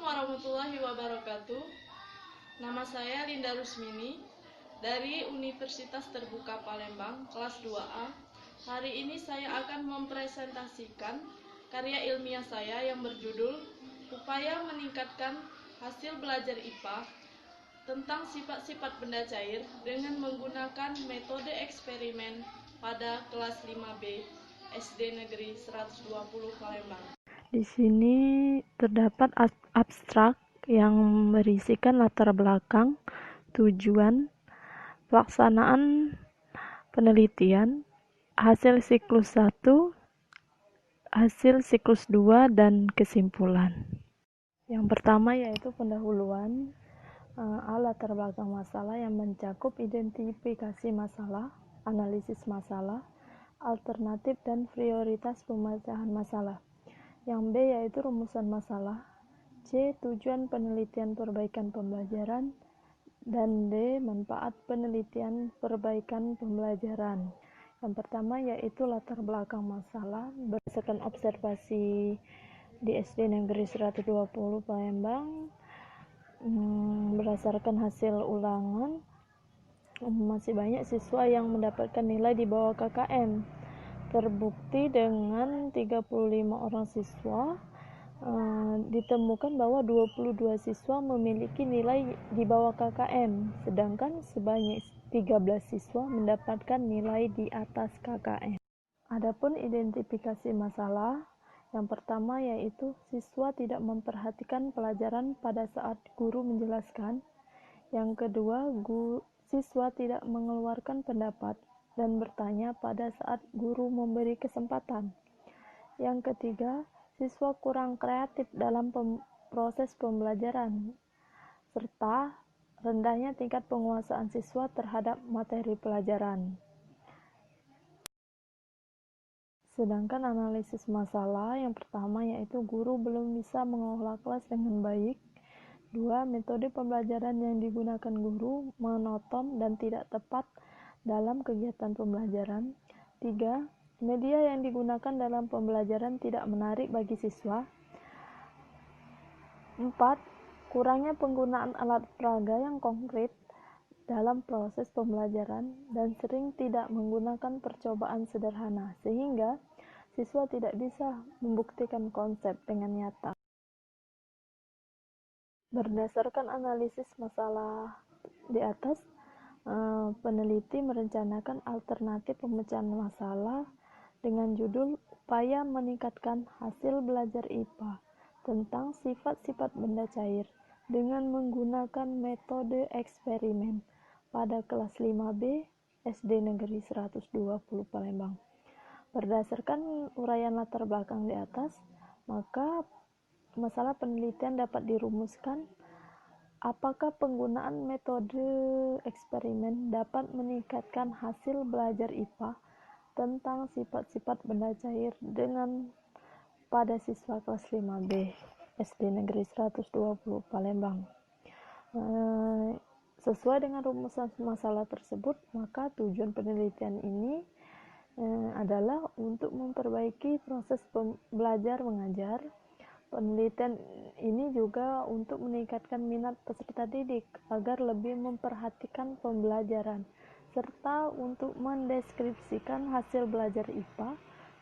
warahmatullahi wabarakatuh. Nama saya Linda Rusmini dari Universitas Terbuka Palembang, kelas 2A. Hari ini saya akan mempresentasikan karya ilmiah saya yang berjudul Upaya Meningkatkan Hasil Belajar IPA tentang sifat-sifat benda cair dengan menggunakan metode eksperimen pada kelas 5B SD Negeri 120 Palembang. Di sini terdapat abstrak yang berisikan latar belakang, tujuan, pelaksanaan penelitian, hasil siklus 1, hasil siklus 2, dan kesimpulan. Yang pertama yaitu pendahuluan, latar belakang masalah yang mencakup identifikasi masalah, analisis masalah, alternatif dan prioritas pemecahan masalah. Yang B yaitu rumusan masalah, C tujuan penelitian perbaikan pembelajaran, dan D manfaat penelitian perbaikan pembelajaran. Yang pertama yaitu latar belakang masalah berdasarkan observasi di SD Negeri 120 Palembang. Berdasarkan hasil ulangan, masih banyak siswa yang mendapatkan nilai di bawah KKM. Terbukti dengan 35 orang siswa, ditemukan bahwa 22 siswa memiliki nilai di bawah KKM, sedangkan sebanyak 13 siswa mendapatkan nilai di atas KKM. Adapun identifikasi masalah, yang pertama yaitu siswa tidak memperhatikan pelajaran pada saat guru menjelaskan. Yang kedua, siswa tidak mengeluarkan pendapat dan bertanya pada saat guru memberi kesempatan. Yang ketiga, siswa kurang kreatif dalam proses pembelajaran, serta rendahnya tingkat penguasaan siswa terhadap materi pelajaran. Sedangkan analisis masalah, yang pertama yaitu guru belum bisa mengelola kelas dengan baik. 2. Metode pembelajaran yang digunakan guru monoton dan tidak tepat dalam kegiatan pembelajaran. 3. Media yang digunakan dalam pembelajaran tidak menarik bagi siswa. 4. Kurangnya penggunaan alat peraga yang konkret dalam proses pembelajaran dan sering tidak menggunakan percobaan sederhana, sehingga siswa tidak bisa membuktikan konsep dengan nyata. Berdasarkan analisis masalah di atas, peneliti merencanakan alternatif pemecahan masalah dengan judul Upaya Meningkatkan Hasil Belajar IPA tentang sifat-sifat benda cair dengan menggunakan metode eksperimen pada kelas 5B SD Negeri 120 Palembang. Berdasarkan uraian latar belakang di atas, maka masalah penelitian dapat dirumuskan. Apakah penggunaan metode eksperimen dapat meningkatkan hasil belajar IPA tentang sifat-sifat benda cair dengan pada siswa kelas 5B SD Negeri 120 Palembang? Sesuai dengan rumusan masalah tersebut, maka tujuan penelitian ini adalah untuk memperbaiki proses belajar mengajar. Penelitian ini juga untuk meningkatkan minat peserta didik agar lebih memperhatikan pembelajaran, serta untuk mendeskripsikan hasil belajar IPA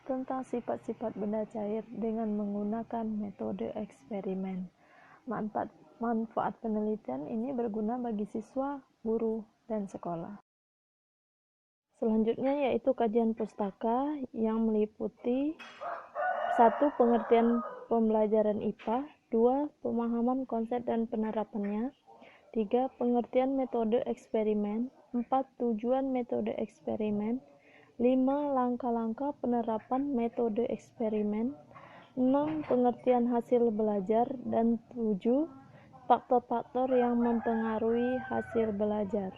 tentang sifat-sifat benda cair dengan menggunakan metode eksperimen. Manfaat penelitian ini berguna bagi siswa, guru, dan sekolah. Selanjutnya yaitu kajian pustaka yang meliputi 1. Pengertian pembelajaran IPA, 2. Pemahaman konsep dan penerapannya, 3. Pengertian metode eksperimen, 4. Tujuan metode eksperimen, 5. Langkah-langkah penerapan metode eksperimen, 6. Pengertian hasil belajar, dan 7. Faktor-faktor yang mempengaruhi hasil belajar.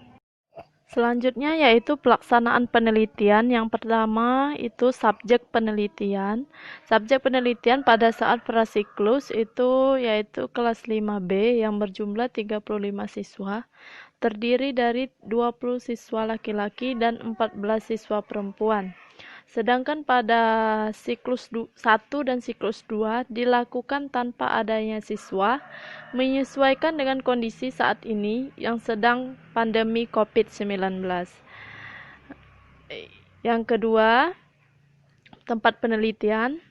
Selanjutnya yaitu pelaksanaan penelitian. Yang pertama itu subjek penelitian. Subjek penelitian pada saat prasiklus itu yaitu kelas 5B yang berjumlah 35 siswa, terdiri dari 20 siswa laki-laki dan 14 siswa perempuan. Sedangkan pada siklus 1 dan siklus 2 dilakukan tanpa adanya siswa, menyesuaikan dengan kondisi saat ini yang sedang pandemi COVID-19. Yang kedua, tempat penelitian.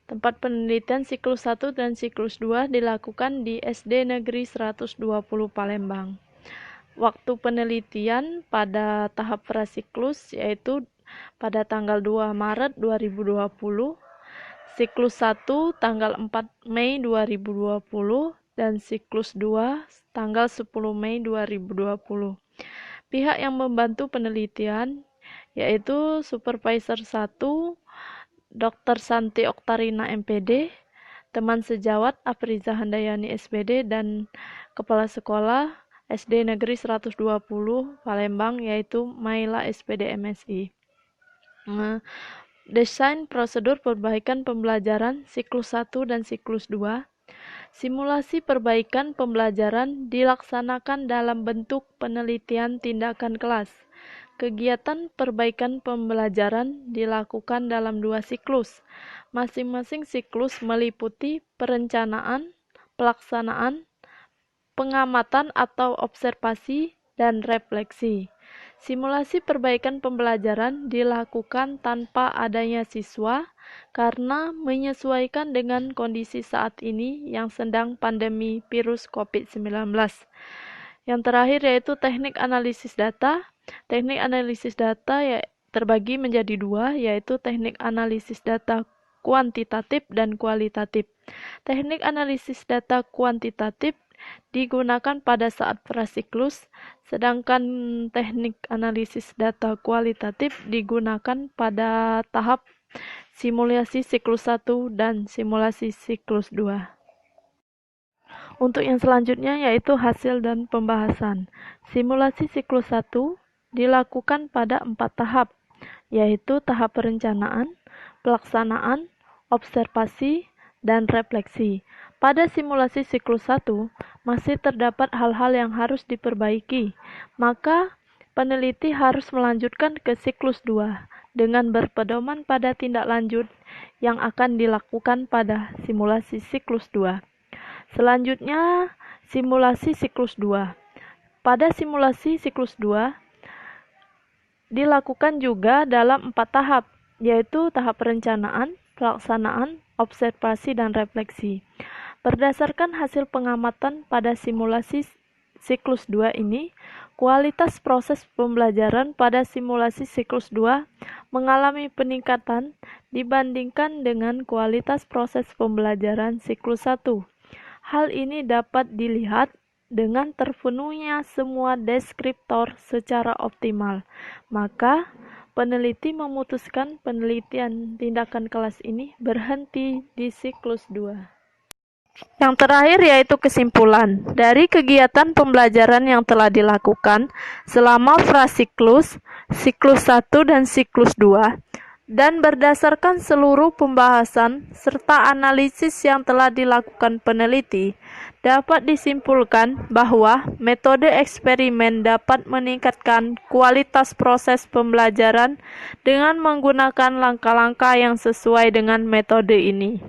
Tempat penelitian siklus 1 dan siklus 2 dilakukan di SD Negeri 120 Palembang. Waktu penelitian pada tahap prasiklus yaitu pada tanggal 2 Maret 2020, siklus 1 tanggal 4 Mei 2020, dan siklus 2 tanggal 10 Mei 2020. Pihak yang membantu penelitian yaitu Supervisor 1 Dr. Santi Oktarina MPD, teman sejawat Afriza Handayani SPD, dan Kepala Sekolah SD Negeri 120 Palembang yaitu Maila SPD MSI. Desain prosedur perbaikan pembelajaran siklus 1 dan siklus 2. Simulasi perbaikan pembelajaran dilaksanakan dalam bentuk penelitian tindakan kelas. Kegiatan perbaikan pembelajaran dilakukan dalam 2 siklus. Masing-masing siklus meliputi perencanaan, pelaksanaan, pengamatan atau observasi, dan refleksi. Simulasi perbaikan pembelajaran dilakukan tanpa adanya siswa karena menyesuaikan dengan kondisi saat ini yang sedang pandemi virus COVID-19. Yang terakhir yaitu teknik analisis data. Teknik analisis data terbagi menjadi 2, yaitu teknik analisis data kuantitatif dan kualitatif. Teknik analisis data kuantitatif digunakan pada saat prasiklus, sedangkan teknik analisis data kualitatif digunakan pada tahap simulasi siklus 1 dan simulasi siklus 2. Untuk yang selanjutnya yaitu hasil dan pembahasan. Simulasi siklus 1 dilakukan pada 4 tahap, yaitu tahap perencanaan, pelaksanaan, observasi, dan refleksi. Pada simulasi siklus 1, masih terdapat hal-hal yang harus diperbaiki, maka peneliti harus melanjutkan ke siklus 2 dengan berpedoman pada tindak lanjut yang akan dilakukan pada simulasi siklus 2. Selanjutnya, simulasi siklus 2. Pada simulasi siklus 2, dilakukan juga dalam 4 tahap, yaitu tahap perencanaan, pelaksanaan, observasi, dan refleksi. Berdasarkan hasil pengamatan pada simulasi siklus 2 ini, kualitas proses pembelajaran pada simulasi siklus 2 mengalami peningkatan dibandingkan dengan kualitas proses pembelajaran siklus 1. Hal ini dapat dilihat dengan terpenuhnya semua deskriptor secara optimal. Maka, peneliti memutuskan penelitian tindakan kelas ini berhenti di siklus 2. Yang terakhir yaitu kesimpulan. Dari kegiatan pembelajaran yang telah dilakukan selama prasiklus, siklus 1 dan siklus 2, dan berdasarkan seluruh pembahasan serta analisis yang telah dilakukan peneliti, dapat disimpulkan bahwa metode eksperimen dapat meningkatkan kualitas proses pembelajaran dengan menggunakan langkah-langkah yang sesuai dengan metode ini.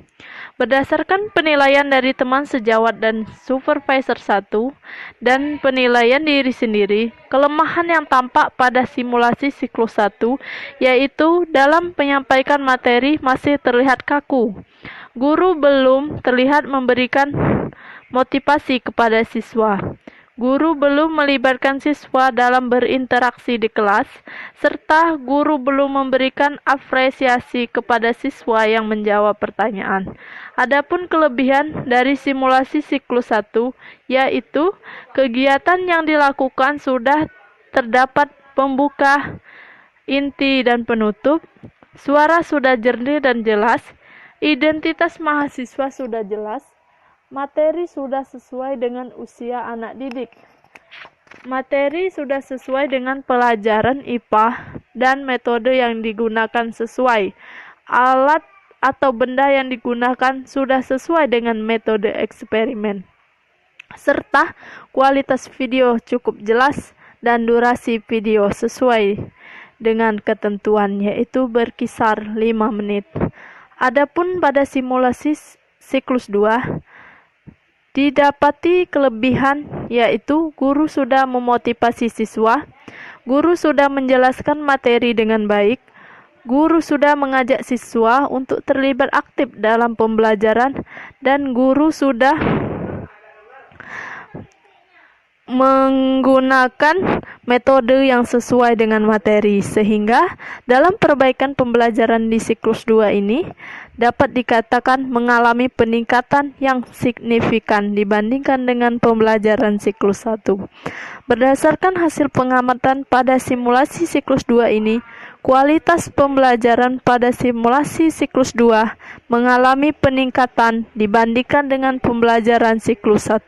Berdasarkan penilaian dari teman sejawat dan supervisor 1 dan penilaian diri sendiri, kelemahan yang tampak pada simulasi siklus 1 yaitu dalam menyampaikan materi masih terlihat kaku. Guru belum terlihat memberikan motivasi kepada siswa. Guru belum melibatkan siswa dalam berinteraksi di kelas, serta guru belum memberikan apresiasi kepada siswa yang menjawab pertanyaan. Adapun kelebihan dari simulasi siklus 1, yaitu kegiatan yang dilakukan sudah terdapat pembuka, inti, dan penutup, suara sudah jernih dan jelas, identitas mahasiswa sudah jelas, materi sudah sesuai dengan usia anak didik. Materi sudah sesuai dengan pelajaran IPA dan metode yang digunakan sesuai. Alat atau benda yang digunakan sudah sesuai dengan metode eksperimen. Serta kualitas video cukup jelas dan durasi video sesuai dengan ketentuan yaitu berkisar 5 menit. Adapun pada simulasi siklus 2, didapati kelebihan yaitu guru sudah memotivasi siswa, guru sudah menjelaskan materi dengan baik, guru sudah mengajak siswa untuk terlibat aktif dalam pembelajaran, dan guru sudah menggunakan metode yang sesuai dengan materi, sehingga dalam perbaikan pembelajaran di siklus 2 ini dapat dikatakan mengalami peningkatan yang signifikan dibandingkan dengan pembelajaran siklus 1. Berdasarkan hasil pengamatan pada simulasi siklus 2 ini, kualitas pembelajaran pada simulasi siklus 2 mengalami peningkatan dibandingkan dengan pembelajaran siklus 1.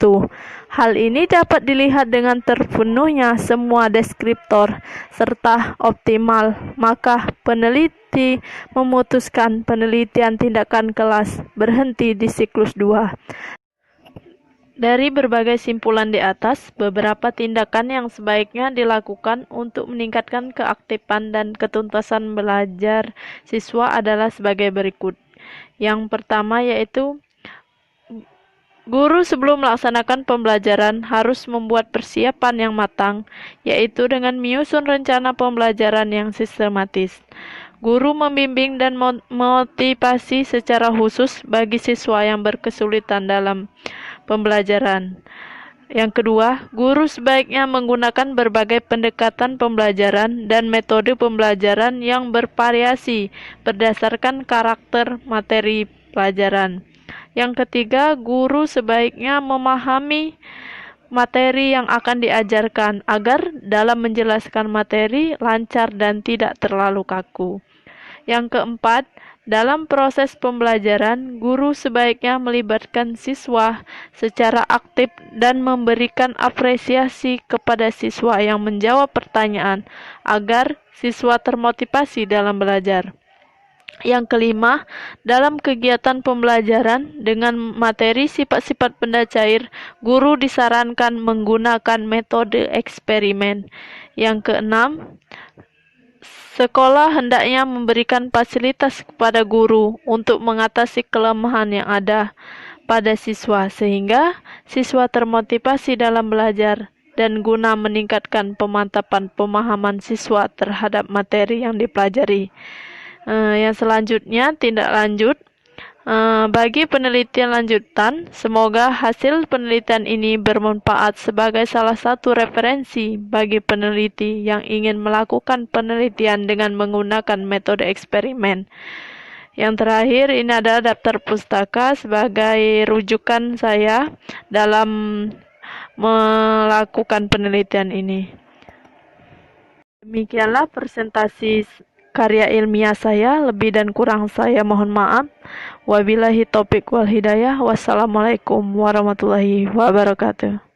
Hal ini dapat dilihat dengan terpenuhnya semua deskriptor serta optimal, maka peneliti memutuskan penelitian tindakan kelas berhenti di siklus 2. Dari berbagai simpulan di atas, beberapa tindakan yang sebaiknya dilakukan untuk meningkatkan keaktifan dan ketuntasan belajar siswa adalah sebagai berikut. Yang pertama yaitu guru sebelum melaksanakan pembelajaran harus membuat persiapan yang matang, yaitu dengan menyusun rencana pembelajaran yang sistematis. Guru membimbing dan motivasi secara khusus bagi siswa yang berkesulitan dalam pembelajaran. Yang kedua, guru sebaiknya menggunakan berbagai pendekatan pembelajaran dan metode pembelajaran yang bervariasi berdasarkan karakter materi pelajaran. Yang ketiga, guru sebaiknya memahami materi yang akan diajarkan agar dalam menjelaskan materi lancar dan tidak terlalu kaku. Yang keempat, dalam proses pembelajaran, guru sebaiknya melibatkan siswa secara aktif dan memberikan apresiasi kepada siswa yang menjawab pertanyaan agar siswa termotivasi dalam belajar. Yang kelima, dalam kegiatan pembelajaran dengan materi sifat-sifat benda cair, guru disarankan menggunakan metode eksperimen. Yang keenam, sekolah hendaknya memberikan fasilitas kepada guru untuk mengatasi kelemahan yang ada pada siswa, sehingga siswa termotivasi dalam belajar dan guna meningkatkan pemantapan pemahaman siswa terhadap materi yang dipelajari. Yang selanjutnya, tindak lanjut. Bagi penelitian lanjutan, semoga hasil penelitian ini bermanfaat sebagai salah satu referensi bagi peneliti yang ingin melakukan penelitian dengan menggunakan metode eksperimen. Yang terakhir, ini adalah daftar pustaka sebagai rujukan saya dalam melakukan penelitian ini. Demikianlah presentasi karya ilmiah saya, lebih dan kurang saya mohon maaf. Wabillahi taufiq wal hidayah. Wassalamualaikum warahmatullahi wabarakatuh.